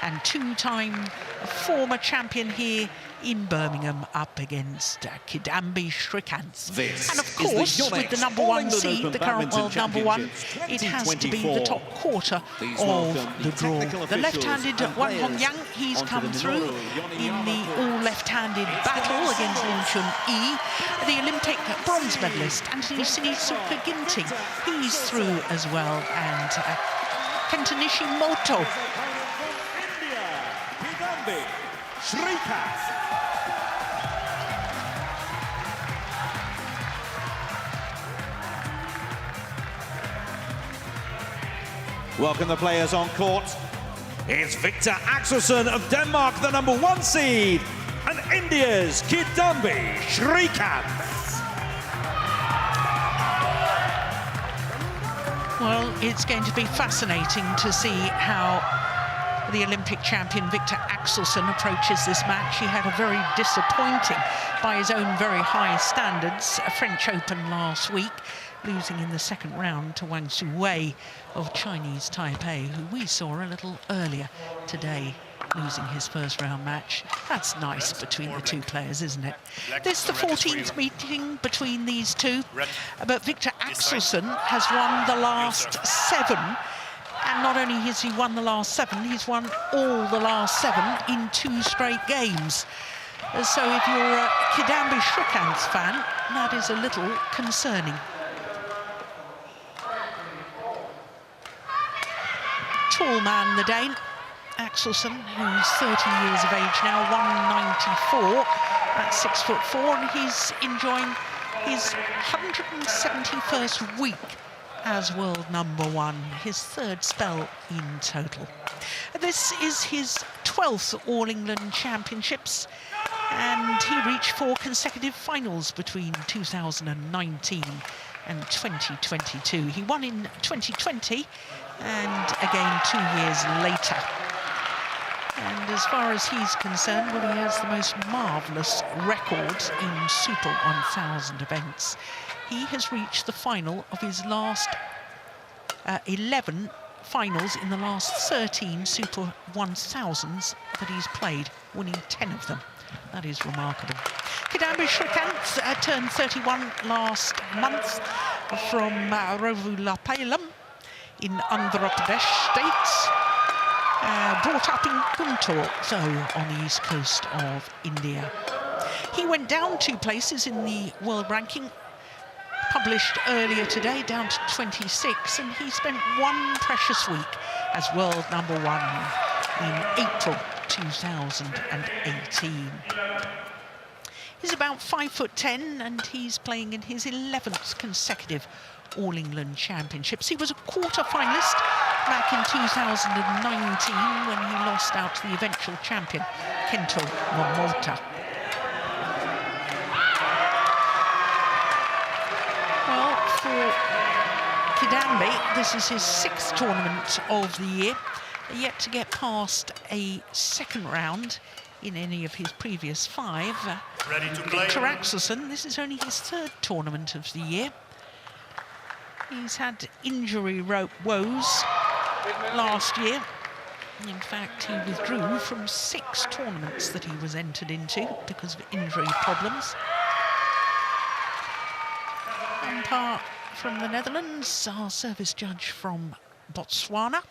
and two-time former champion here in Birmingham up against Kidambi Srikanth. And of course, with the #1 seed, the current world #1, it has to be the top quarter of the draw. The left-handed Wang Hongyang, he's come through in the all-left-handed battle against Lin Chun-yi. The Olympic bronze medalist, Anthony Sinisuka Ginting, he's through as well, and Kenta Nishimoto. India, Kidambi Srikanth. Welcome the players on court. It's Viktor Axelsen of Denmark, the #1 seed, and India's Kidambi Srikanth. Well, it's going to be fascinating to see how the Olympic champion Viktor Axelsen approaches this match. He had a very disappointing, by his own very high standards, a French Open last week, losing in the second round to Wang Suwei of Chinese Taipei, who we saw a little earlier today, losing his first round match. That's nice between the two players, isn't it? This is the 14th meeting between these two, but Viktor Axelsen has won the last 7. And not only has he won the last 7, he's won all the last 7 in 2 straight games. So if you're a Kidambi Srikanth fan, that is a little concerning. Tall man, the Dane, Axelsen, who's 30 years of age now, 194 at 6'4", and he's enjoying his 171st week as world #1, his 3rd spell in total. This is his 12th All England Championships, and he reached 4 consecutive finals between 2019 and 2022. He won in 2020 and again 2 years later. And as far as he's concerned, well, he has the most marvellous records in Super 1000 events. He has reached the final of his last 11 finals in the last 13 Super 1000s that he's played, winning 10 of them. That is remarkable. Kidambi Srikanth turned 31 last month from Rovulapalam in Andhra Pradesh state. Brought up in Guntur, so on the east coast of India. He went down 2 places in the world ranking, published earlier today, down to 26, and he spent 1 precious week as world #1 in April 2018. He's about 5'10", and he's playing in his 11th consecutive All England Championships. He was a quarter-finalist back in 2019 when he lost out to the eventual champion, Kento Momota. Well, for Kidambi, this is his 6th tournament of the year, yet to get past a second round in any of his previous 5. Viktor Axelsen, this is only his 3rd tournament of the year. He's had injury woes last year. In fact, he withdrew from 6 tournaments that he was entered into because of injury problems. Umpire from the Netherlands, our service judge from Botswana.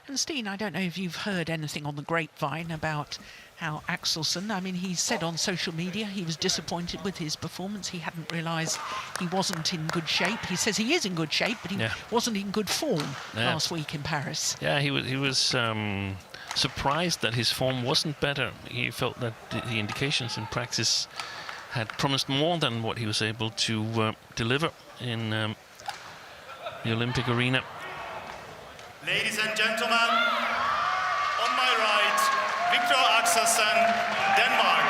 And Steen, I don't know if you've heard anything on the grapevine about how Axelsen, I mean, he said on social media he was disappointed with his performance. He hadn't realised he wasn't in good shape. He says he is in good shape, but he wasn't in good form last week in Paris. Yeah, he was surprised that his form wasn't better. He felt that the indications in practice had promised more than what he was able to deliver in the Olympic arena. Ladies and gentlemen, on my right, Viktor Axelsen, Denmark.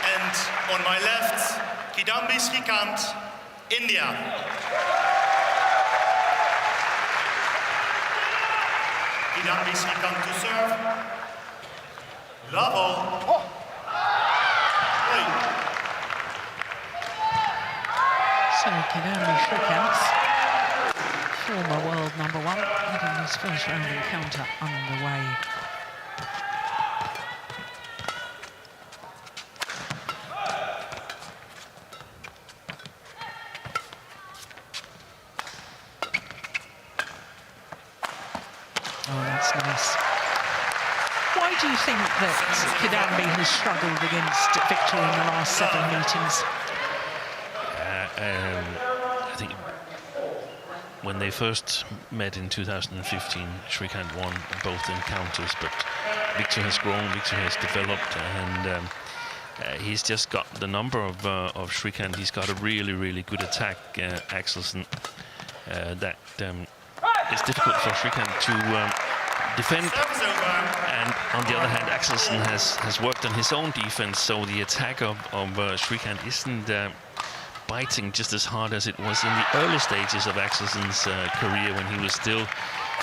And on my left, Kidambi Srikanth, India. Kidambi Srikanth to serve. Love all. So Kidambi Srikanth, former world #1, getting his first round encounter underway. Oh, that's nice. Why do you think that Kidambi has struggled against Viktor in the last 7 meetings? I think when they first met in 2015, Srikanth won both encounters, but Viktor has grown, Viktor has developed, and he's just got the number of Srikanth. He's got a really, really good attack, Axelsen, that it's difficult for Srikanth to defend. And on the other hand, Axelsen has worked on his own defense, so the attack of Srikanth isn't biting just as hard as it was in the early stages of Axelsen's career, when he was still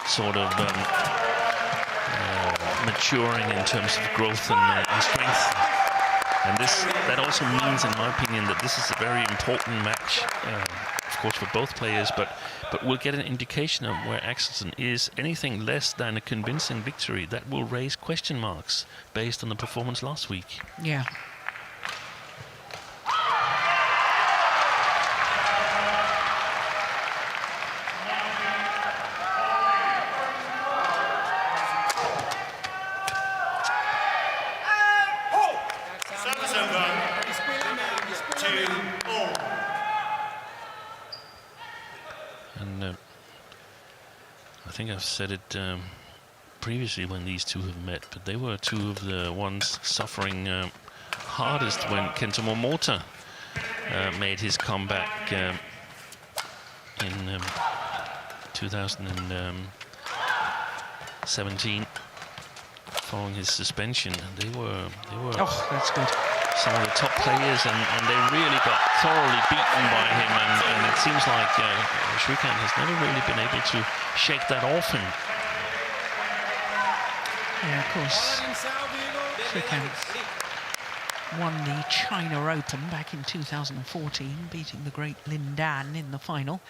sort of maturing in terms of growth and strength. And that also means, in my opinion, that this is a very important match, of course, for both players, but we'll get an indication of where Axelsen is. Anything less than a convincing victory, that will raise question marks based on the performance last week. Yeah. I think I've said it previously when these two have met, but they were two of the ones suffering hardest when Kento Momota made his comeback in 2017 following his suspension. And they were Oh, that's good. some of the top players, and they really got thoroughly beaten by him, and it seems like Srikanth has never really been able to shake that off him. Yeah, of course. Srikanth won the China Open back in 2014, beating the great Lin Dan in the final.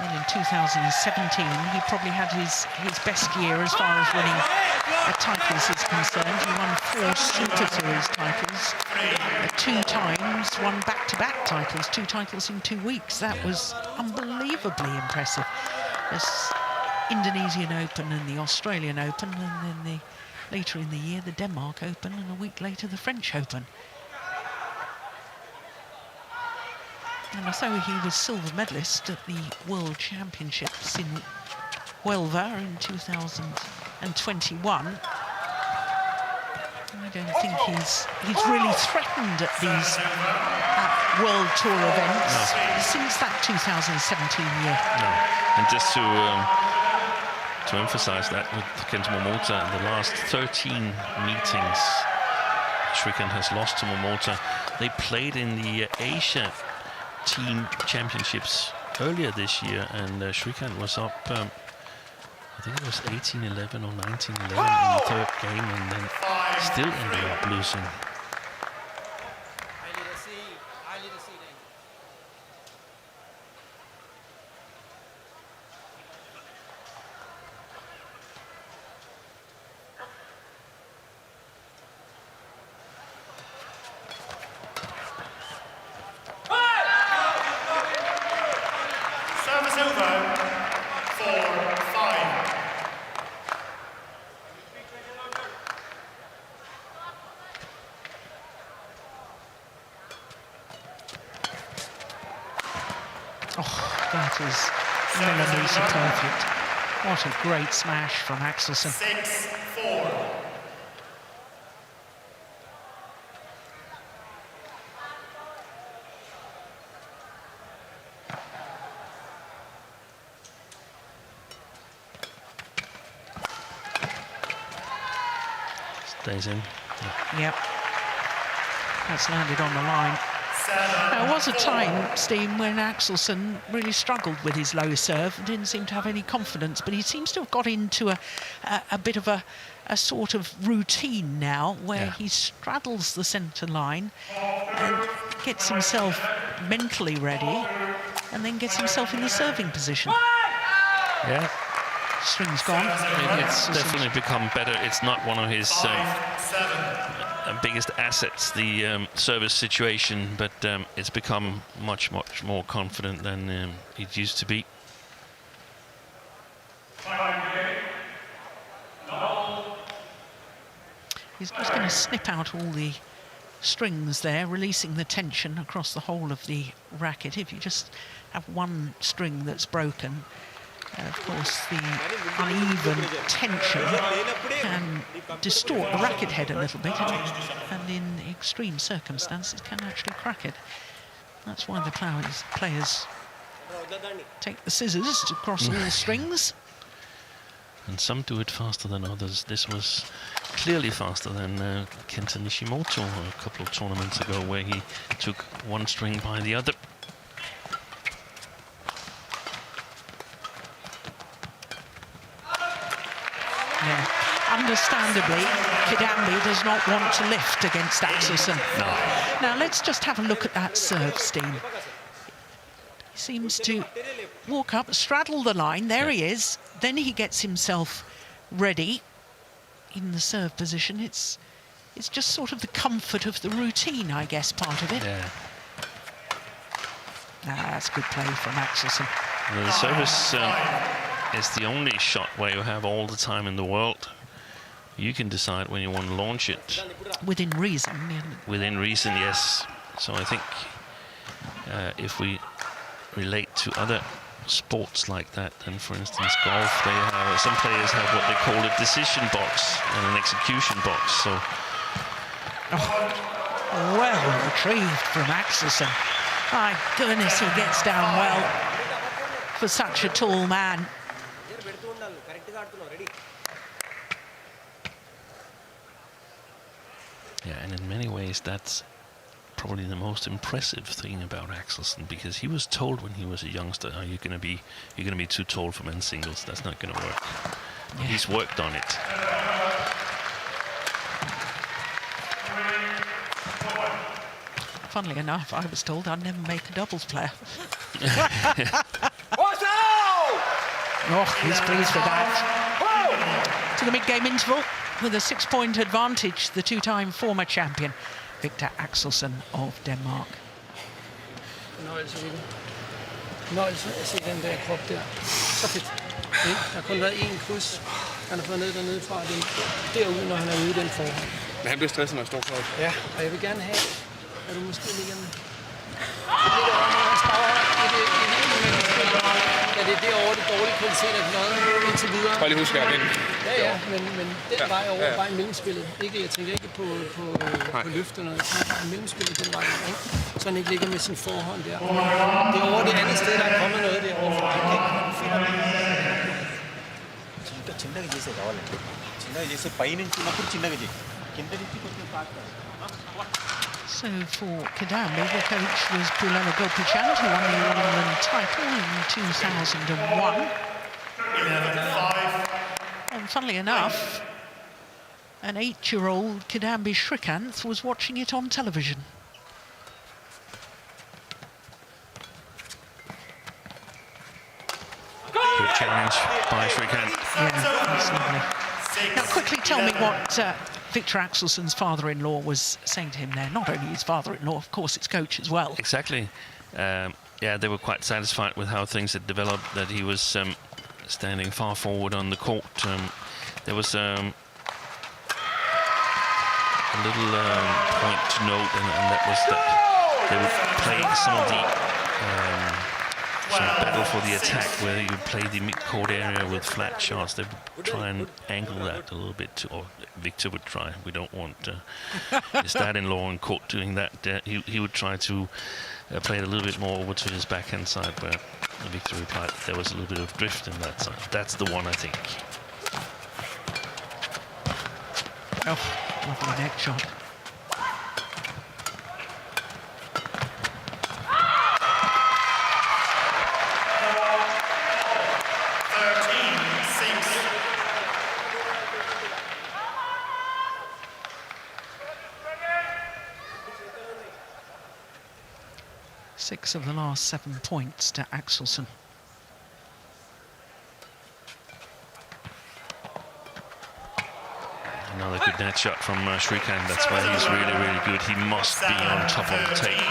And in 2017, he probably had his best year as far as winning titles is concerned. He won 4 Super Series titles, 2 times, won back-to-back titles, 2 titles in 2 weeks. That was unbelievably impressive. This Indonesian Open and the Australian Open, and then later in the year, the Denmark Open, and a week later, the French Open. And so he was silver medalist at the World Championships in Huelva in 2021. I don't think he's really threatened at these World Tour events since that 2017 year. No. And just to emphasize that with Kento Momota, in the last 13 meetings, Srikanth has lost to Momota. They played in the Asia Team Championships earlier this year, and Srikanth was up, I think it was 18-11 or 19-11 in the 3rd game, and then still ended up losing. That is millimetre perfect. What a great smash from Axelsen. 6-4. Stays in. Yep. That's landed on the line. There was a time, Steen, when Axelsen really struggled with his low serve and didn't seem to have any confidence, but he seems to have got into a bit of a sort of routine now where he straddles the centre line and gets himself mentally ready, and then gets himself in the serving position. Yeah. String's gone. It's definitely become better. It's not one of his biggest assets, the service situation, but it's become much more confident than it used to be. He's just going to snip out all the strings there, releasing the tension across the whole of the racket. If you just have one string that's broken, of course, the uneven tension can distort the racket head a little bit, and in extreme circumstances can actually crack it. That's why the players take the scissors to cross all the strings. And some do it faster than others. This was clearly faster than Kenta Nishimoto a couple of tournaments ago, where he took one string by the other. Yeah. Understandably, Kidambi does not want to lift against Axelsen. No. Now let's just have a look at that serve, Steen. He seems to walk up, straddle the line. There he is. Then he gets himself ready in the serve position. It's just sort of the comfort of the routine, I guess, part of it. Yeah. That's good play from Axelsen. The service is the only shot where you have all the time in the world. You can decide when you want to launch it. Within reason. Yeah. Within reason, yes. So I think if we relate to other sports like that, then for instance golf, they have, some players have what they call a decision box and an execution box. So well retrieved from Axelsen. My goodness, he gets down well for such a tall man. yeah, and in many ways that's probably the most impressive thing about Axelsen, because he was told when he was a youngster, oh, you're going to be too tall for men's singles. That's not going to work. Yeah. He's worked on it. Funnily enough, I was told I'd never make a doubles player. Oh, he's pleased with that. To the mid-game interval with a 6-point advantage, the two-time former champion, Viktor Axelsen of Denmark. Fornøjelse at se den der krop der. Så fedt. Der har kun været én kryds. Han har fået ned dernede fra. Derude, når han er ude i den forhånd. Men han bliver stresset, når han står for det. Ja, og jeg vil gerne have, at du måske ligger med. Det ligger over, når han stager ja, det er derovre, det dårlige kvalitet af noget indtil videre. Prøv lige huske at vinde. Ja, men den vej over, bare i mellemspillet. Jeg tænker ikke på løfterne. Jeg tænker bare i mellemspillet, den vej over. Så han ikke ligger med sin forhånd der. Det er over det andet sted, der er kommet noget derovre fra. చిన్నగా చేసే కావాలండి చిన్నగా చేసే పైనుంచి ఉన్నప్పుడు చిన్నగా చేయి కింద నుంచి కొంచెం fast. So for Kidambi, the coach was Pulana Gopichan, who won the All-England title in 2001. 11-5. And funnily enough, an 8-year-old Kidambi Srikanth was watching it on television. Good challenge by Srikanth. Yeah, that's lovely. Now, quickly tell me what Viktor Axelsen's father-in-law was saying to him there. Not only his father-in-law, of course, his coach as well. Exactly. Yeah, they were quite satisfied with how things had developed, that he was standing far forward on the court. There was a little point to note, and that was that they would play some of the sort of battle for the attack, where you play the mid-court area with flat shots. They would try and angle that a little bit, or Viktor would try. We don't want his dad-in-law in court doing that. He would try to play it a little bit more over to his backhand side, but Viktor replied that there was a little bit of drift in that side. That's the one, I think. Oh, lovely neck shot. 6 of the last 7 points to Axelsen. Another good net shot from Srikanth. That's why he's really, really good. He must be on top of the tape,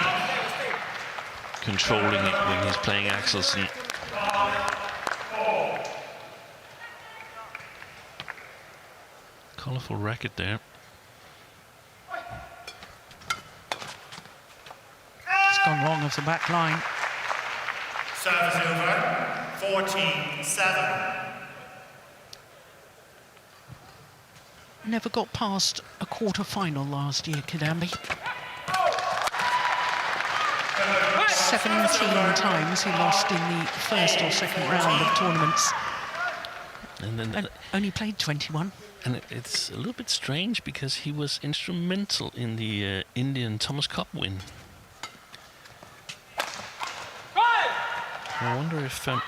controlling it when he's playing Axelsen. Colourful racket there. It's gone wrong off the back line. Service over, 14-7. Never got past a quarter-final last year, Kidambi. 17 times he lost in the first or second round of tournaments. And only played 21. And it's a little bit strange because he was instrumental in the Indian Thomas Cup win. I wonder if it's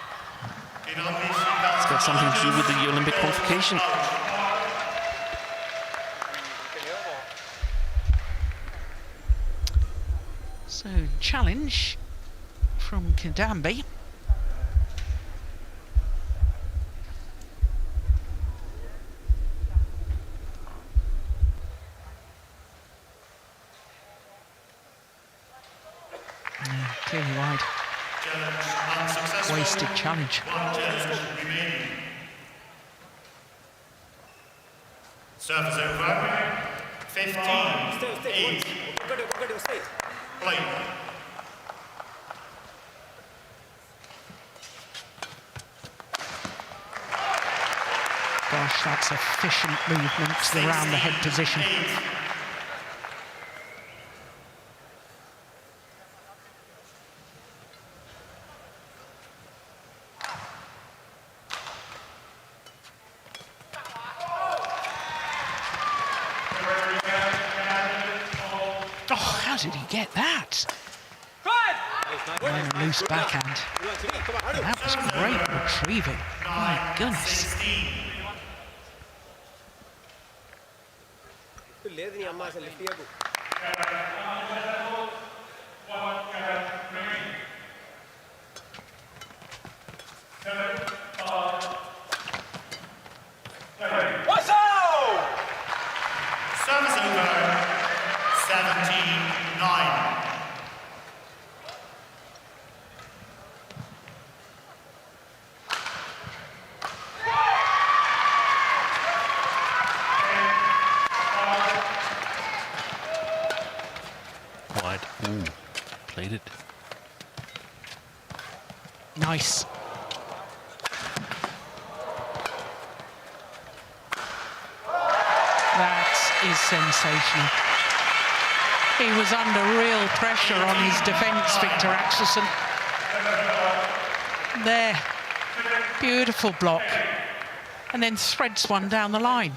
got something to do with the Olympic qualification. So, challenge from Kidambi. Clearly wide. Wasted challenge. Service over, 15-8. Play. Gosh, that's efficient movement to the round the head position. Oh, how did he get that? And a loose backhand. That was great retrieving. My goodness. Service over, 17-9. Wide. Ooh, played it. Nice. That is sensational. He was under real pressure on his defence, Viktor Axelsen. There. Beautiful block. And then threads one down the line.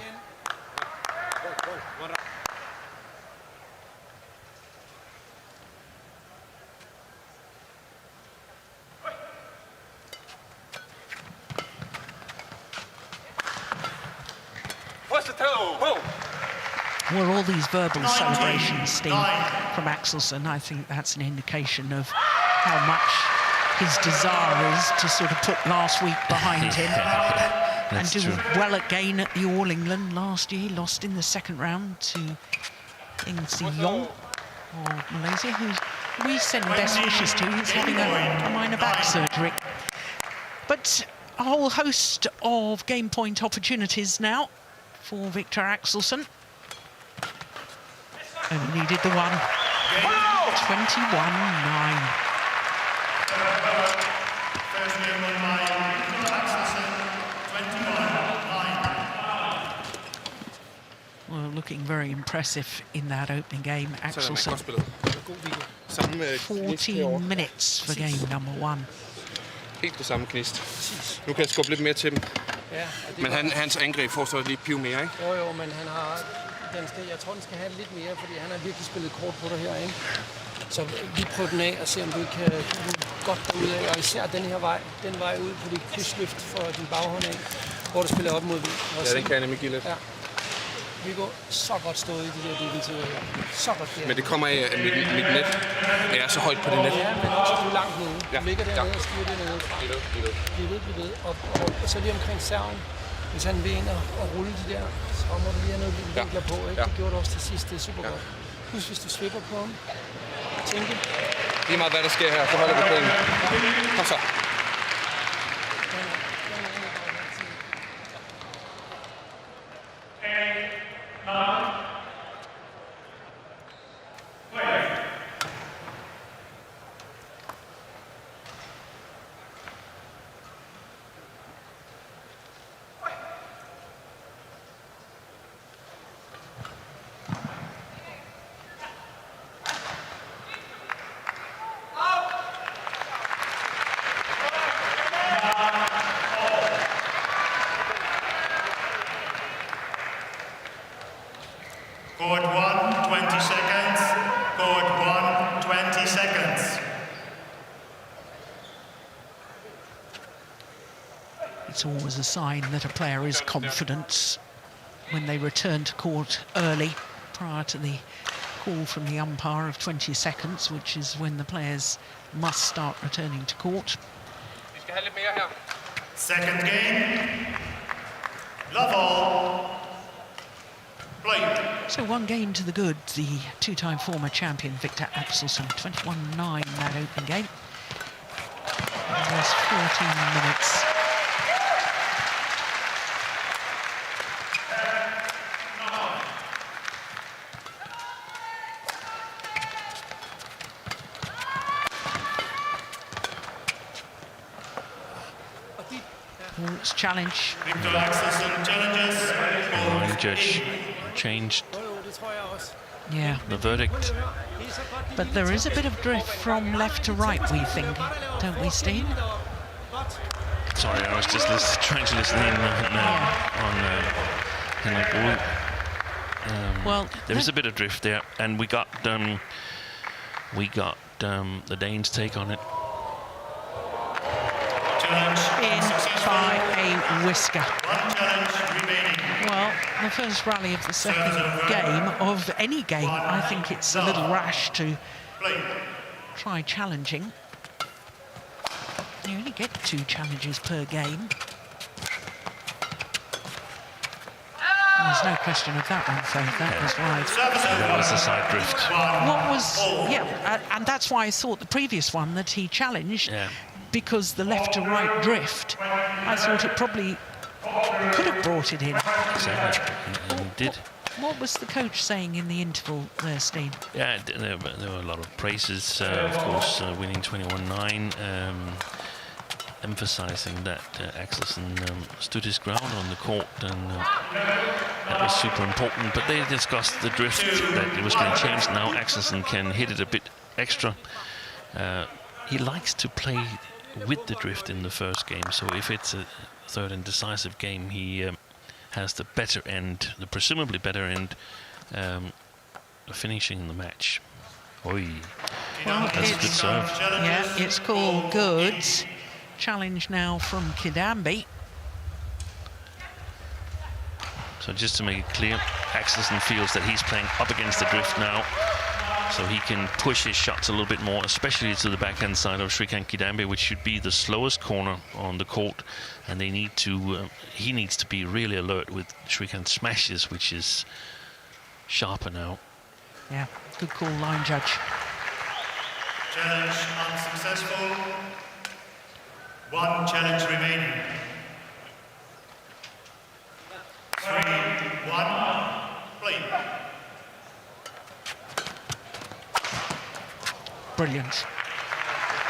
Were all these verbal celebrations, Steve, from Axelsen, I think that's an indication of how much his desire is to sort of put last week behind him and do well again at the All England last year. He lost in the second round to Yong or Malaysia, who we send best wishes to. He's having a minor back surgery. But a whole host of game point opportunities now for Viktor Axelsen. Only needed the one. 21-9. First game won by Viktor Axelsen, 21-9. Well, looking very impressive in that opening game, Axelsen. 14 minutes for game number 1. Helt det samme gnist. Nu kan jeg skubbe lidt mere til dem. Ja, Men hans angreb får så lige piv mere, ikke? Jo, men han har... Jeg tror, den skal have lidt mere, fordi han har virkelig spillet kort på det her, ikke? Så vi prøver den af og se, om du kan godt derud af. Og især den her vej, den vej ud på dit krydsløft for din baghånd af, hvor du spiller op mod vind. Ja, den kan jeg nemlig give lidt. Ja. Viggo, så godt stået i de der defensiver. Så godt der. Men det kommer af, at mit net er så højt på det net. Ja, men også du er langt nede. Ja. Du ligger dernede og styrer dernede. Bliv ved. Og så lige omkring serven. Hvis han vil ind og rulle de der, så må du lige have noget vinkler på. Ikke? Det gjorde du også til sidst. Det er super godt. Husk, hvis du svipper på ham. Tænke. Lige meget hvad der sker her, så holder vi på en. Kom så. Court 1, 20 seconds. Court 1, 20 seconds. It's always a sign that a player is confident when they return to court early, prior to the call from the umpire of 20 seconds, which is when the players must start returning to court. Second game. Love all. Play. So one game to the good, the two-time former champion Viktor Axelsen, 21-9 that opening game. And there's 14 minutes. Court's challenge. Viktor Axelsen challenges. The judge changed Yeah, the verdict. but there is a bit of drift from left to right, we think, don't we, Steen? Sorry, I was just trying to listen in on Henrik Rode. Well, there is a bit of drift there, and we got the Danes' take on it. in by a whisker. One challenge remaining. Well, the first rally of the second game, of any game, I think it's a little rash to Play. try challenging. You only get 2 challenges per game. There's no question of that one, so that was right. Service over. That was the side drift. What was, and that's why I thought the previous one that he challenged, because the left to right drift, I thought it probably could have brought it in. Exactly, and did. What was the coach saying in the interval there, Steen? Yeah, there were a lot of praises, of course, winning 21-9, emphasizing that Axelsen stood his ground on the court, and that was super important. But they discussed the drift, that it was going to change now. Axelsen can hit it a bit extra. He likes to play with the drift in the first game, so if it's a third and decisive game, he has the better end, the presumably better end, finishing the match. Oi. Well, That's a good serve. Yeah, it's called good. Challenge now from Kidambi. So just to make it clear, Axelsen feels that he's playing up against the drift now, so he can push his shots a little bit more, especially to the backhand side of Srikanth Kidambi, which should be the slowest corner on the court, and they need to. He needs to be really alert with Srikanth smashes, which is sharper now. Yeah, good call, line judge. Challenge unsuccessful. 1 challenge remaining. 3-1. Play. Brilliant.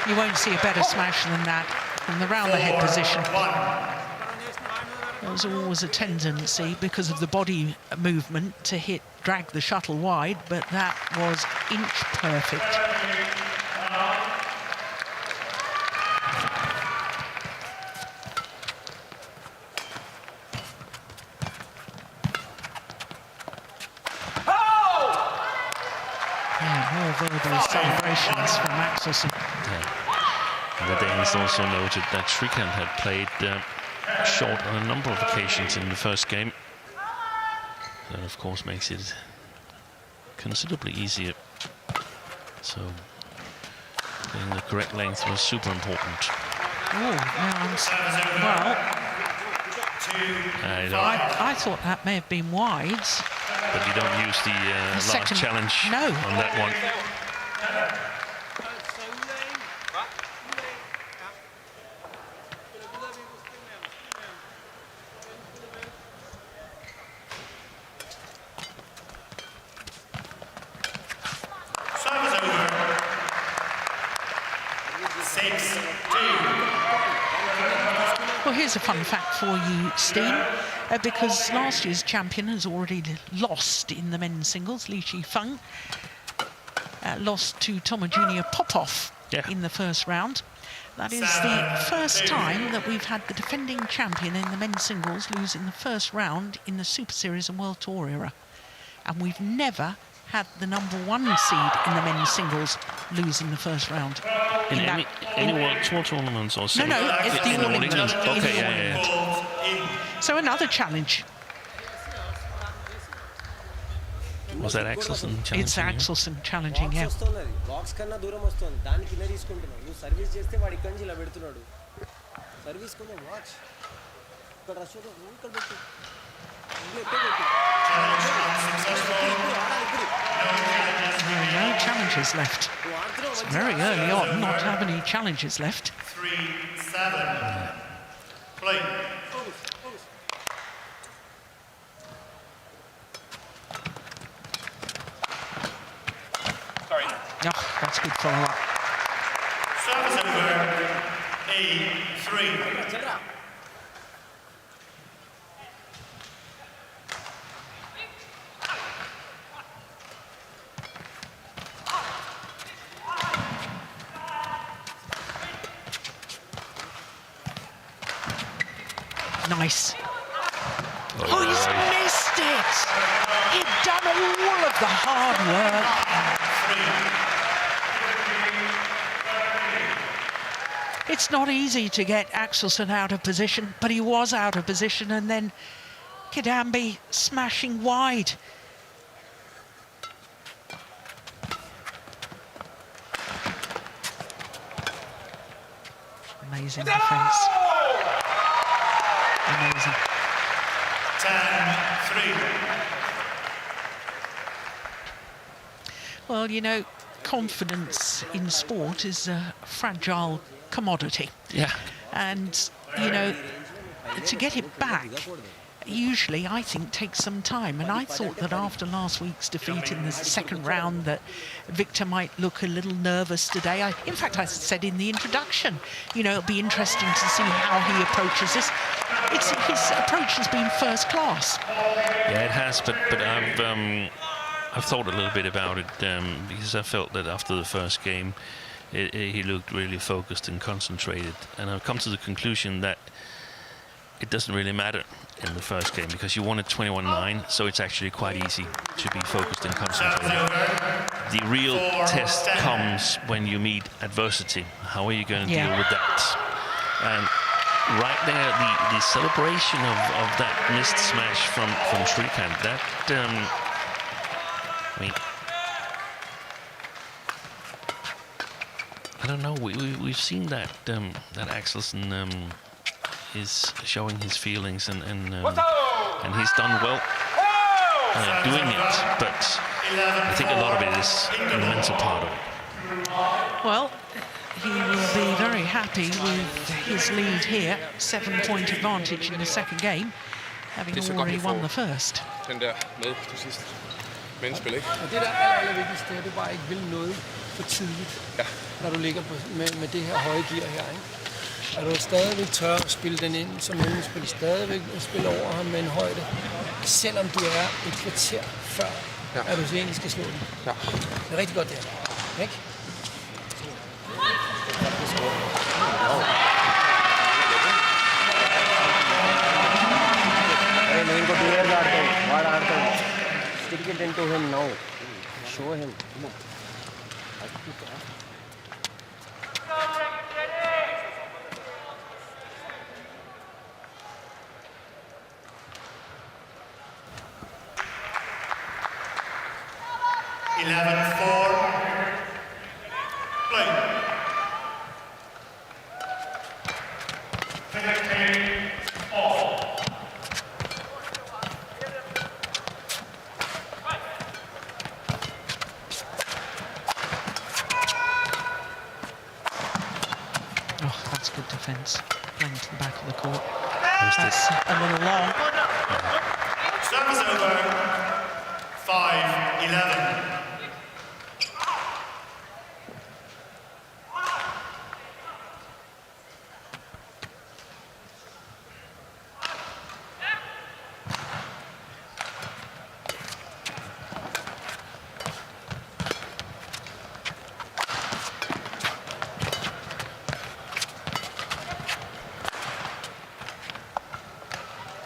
You won't see a better smash than that from the round the head position. 4-1. There's always a tendency, because of the body movement, to drag the shuttle wide, but that was inch perfect. Yeah, more verbal celebrations from Axelsen. Yeah. And the Danes also noted that Srikanth had played short on a number of occasions in the first game. That, of course, makes it considerably easier. So getting the correct length was super important. Oh, well, I thought that may have been wide. But you don't use the large challenge on that one. Well, here's a fun fact for you, Steen, because last year's champion has already lost in the men's singles. Li Shifeng lost to Toma Junior Popov in the first round. That is the first time that we've had the defending champion in the men's singles lose in the first round in the Super Series and World Tour era. And we've never had the #1 seed in the men's singles lose in the first round. In any World Tour tournaments or something? No, it's the All England. Okay, yeah. So another challenge. Was that Axelsen challenging? It's Axelsen challenging, yeah. No challenges left. It's very early on not to have any challenges left. 3-7. Play. Oh, that's good follow-up. Service over. 8-3. Nice. Oh, he's missed it. He'd done all of the hard work. It's not easy to get Axelsen out of position, but he was out of position, and then Kidambi smashing wide. Amazing defense. Amazing. 10-3. Well, you know, confidence in sport is a fragile commodity. Yeah. And, you know, to get it back, usually, I think, takes some time. And I thought that after last week's defeat in the second round that Viktor might look a little nervous today. In fact, I said in the introduction, you know, it'll be interesting to see how he approaches this. His approach has been first class. Yeah, it has, but I've thought a little bit about it because I felt that after the first game, he looked really focused and concentrated. And I've come to the conclusion that it doesn't really matter in the first game because you won at 21-9, so it's actually quite easy to be focused and concentrated. The real test comes when you meet adversity. How are you going to deal with that? And right there, the celebration of that missed smash from Srikanth, that I mean, I don't know. We've seen that that Axelsen is showing his feelings and he's done well doing it. But I think a lot of it is the mental part of it. Well, he will be very happy with his lead here. 7-point advantage in the second game, having already won the first. Den der med til sidst. Vendespil, ikke? Og det der allervigtigste, det er, at du bare ikke vil noget for tidligt, når du ligger med det her høje gear her, ikke? Og du stadigvæk tør at spille den ind som mellemspil, stadigvæk spille over ham med en højde, selvom du er et kvarter før, at du så egentlig skal slå den. Ja. Det er rigtig godt, det her. Ikke? Stick it into him now. Show him. 11-4. Play. Oh, that's good defence. Playing to the back of the court. That's a little long. Service over. 5-11.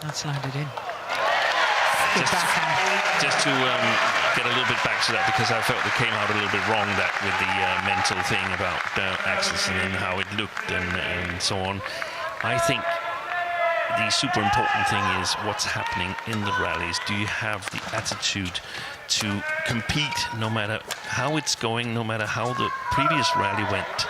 That's landed in. Just to get a little bit back to that, because I felt it came out a little bit wrong that with the mental thing about Axelsen and how it looked and so on. I think the super important thing is what's happening in the rallies. Do you have the attitude to compete no matter how it's going, no matter how the previous rally went?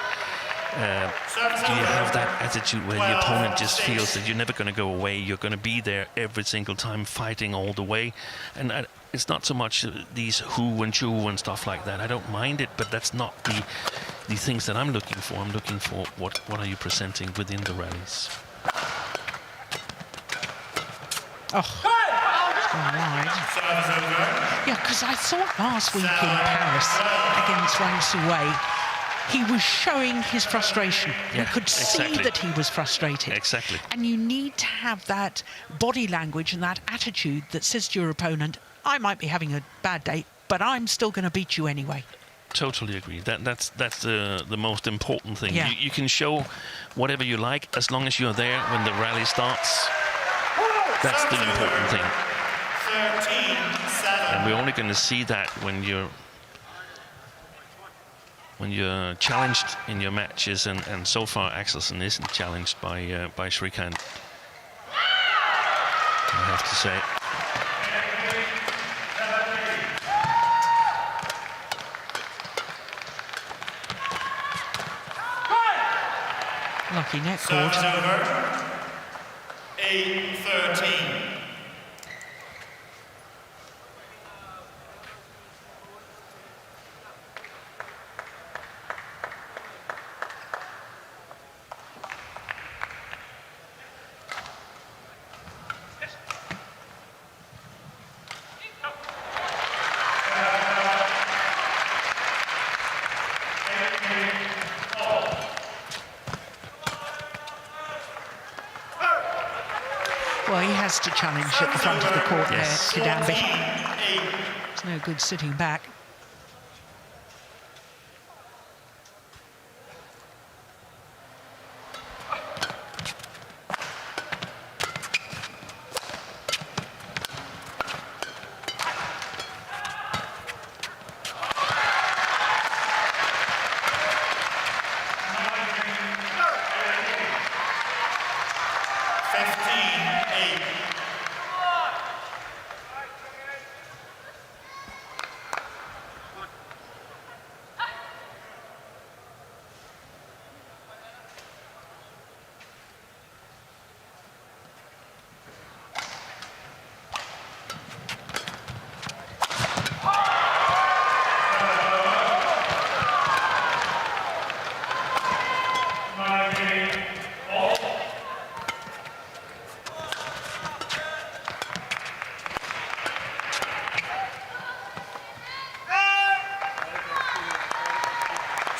Do you have that attitude where the opponent just feels that you're never going to go away, you're going to be there every single time fighting all the way? And it's not so much these who and chew and stuff like that. I don't mind it, but that's not the things that I'm looking for. I'm looking for what are you presenting within the rallies. Oh, wide. Yeah, because I thought last week in Paris against Wang Suwei, he was showing his frustration. Yeah, you could see that he was frustrated. Exactly. And you need to have that body language and that attitude that says to your opponent, I might be having a bad day, but I'm still going to beat you anyway. Totally agree. That's the most important thing. Yeah. You can show whatever you like as long as you're there when the rally starts. That's the important thing. 13-7. And we're only going to see that when you're challenged in your matches, and so far Axelsen isn't challenged by Srikanth, I have to say. Lucky net cord. Service over. 8-13. Well, he has to challenge at the front of the court Yes. there, Kidambi. It's no good sitting back.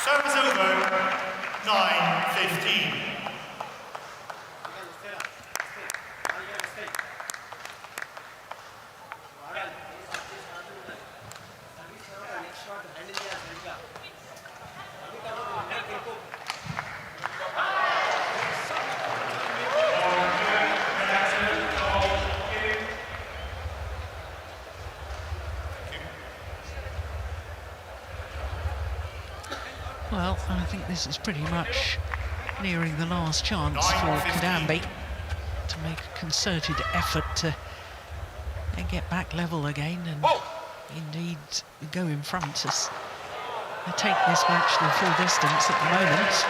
Service over. 9-15. Well, I think this is pretty much nearing the last chance for Kidambi to make a concerted effort to get back level again and indeed go in front as they take this match to the full distance at the moment.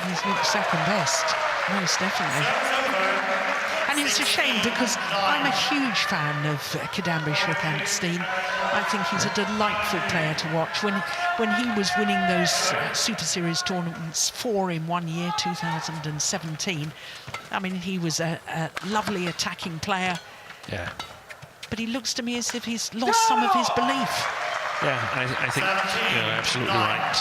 He's looked second best, most definitely. And it's a shame because I'm a huge fan of Kidambi Srikanth. I think he's a delightful player to watch. When he was winning those Super Series tournaments, 4 in 1 year, 2017, I mean, he was a lovely attacking player. Yeah. But he looks to me as if he's lost some of his belief. Yeah, I think you're absolutely right.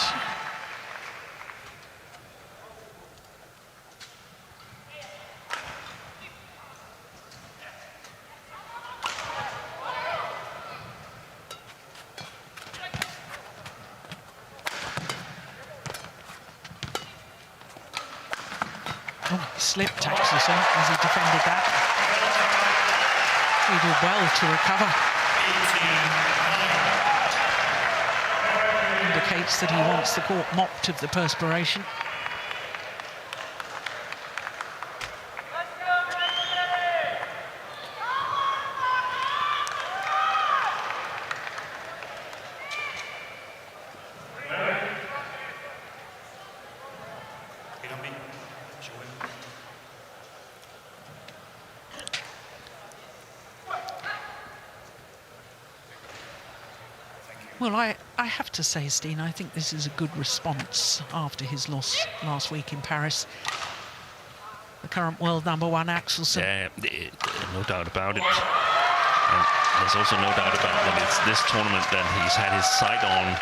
Oh, he slipped Axelsen as he defended that. He did well to recover. Indicates that he wants the court mopped of the perspiration. Well, I have to say, Steen, I think this is a good response after his loss last week in Paris. The current world #1, Axelsen. Yeah, no doubt about it. And there's also no doubt about that it's this tournament that he's had his sight on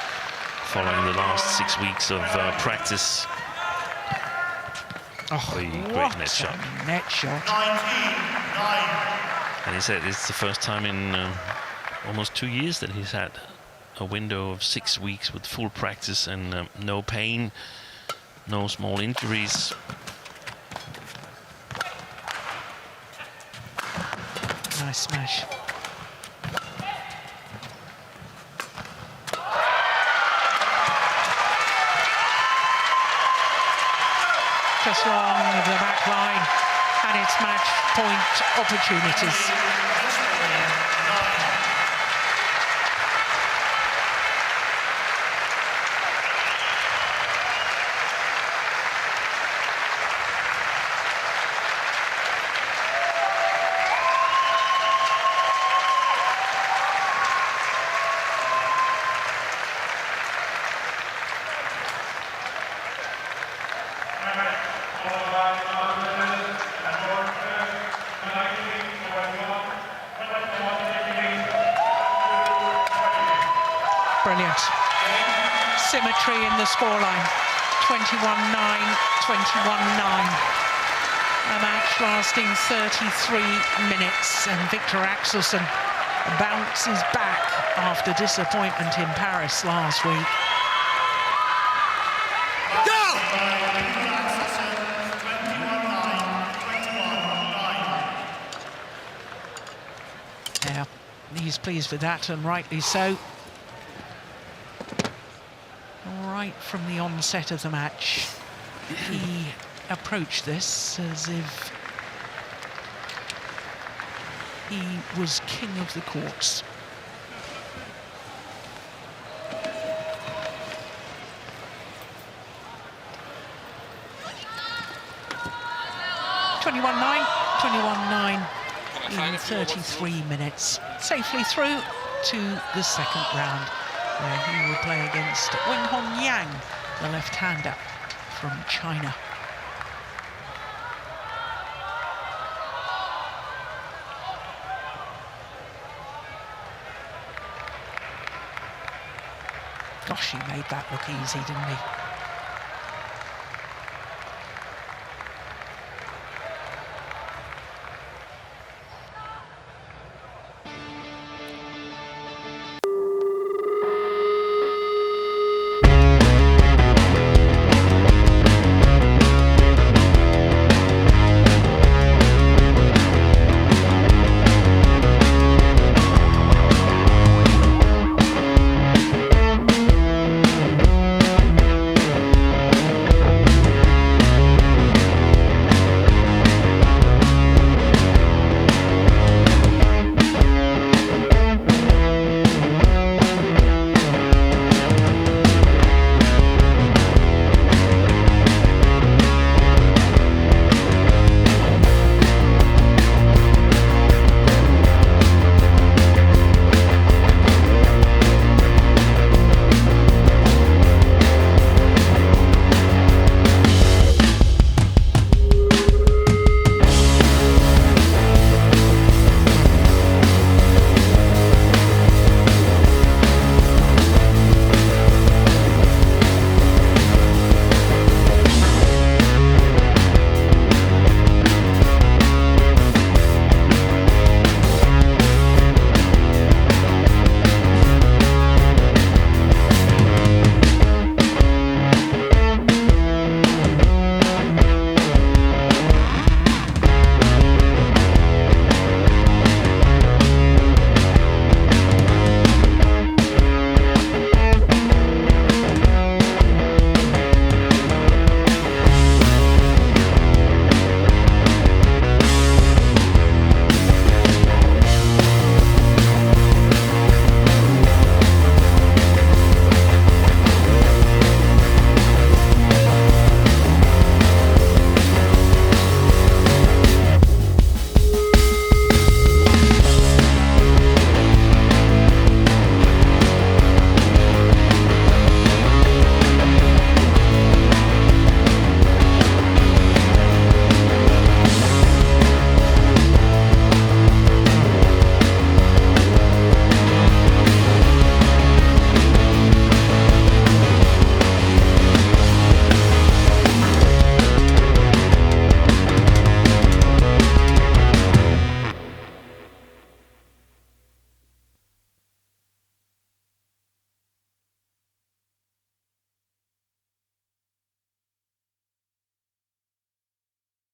following the last 6 weeks of practice. Oh, great net shot. Net shot. 19-9. And he said it's the first time in almost 2 years that he's had a window of 6 weeks with full practice and no pain, no small injuries. Nice smash. Just long of the back line, and it's match point opportunities. Brilliant. Symmetry in the scoreline. 21-9, 21-9. A match lasting 33 minutes, and Viktor Axelsen bounces back after disappointment in Paris last week. Yeah, he's pleased with that, and rightly so. Right from the onset of the match, he approached this as if he was king of the courts. $21-9 in 33 minutes. Safely through to the second round, where he will play against Wenhong Yang, the left-hander from China. Gosh, he made that look easy, didn't he?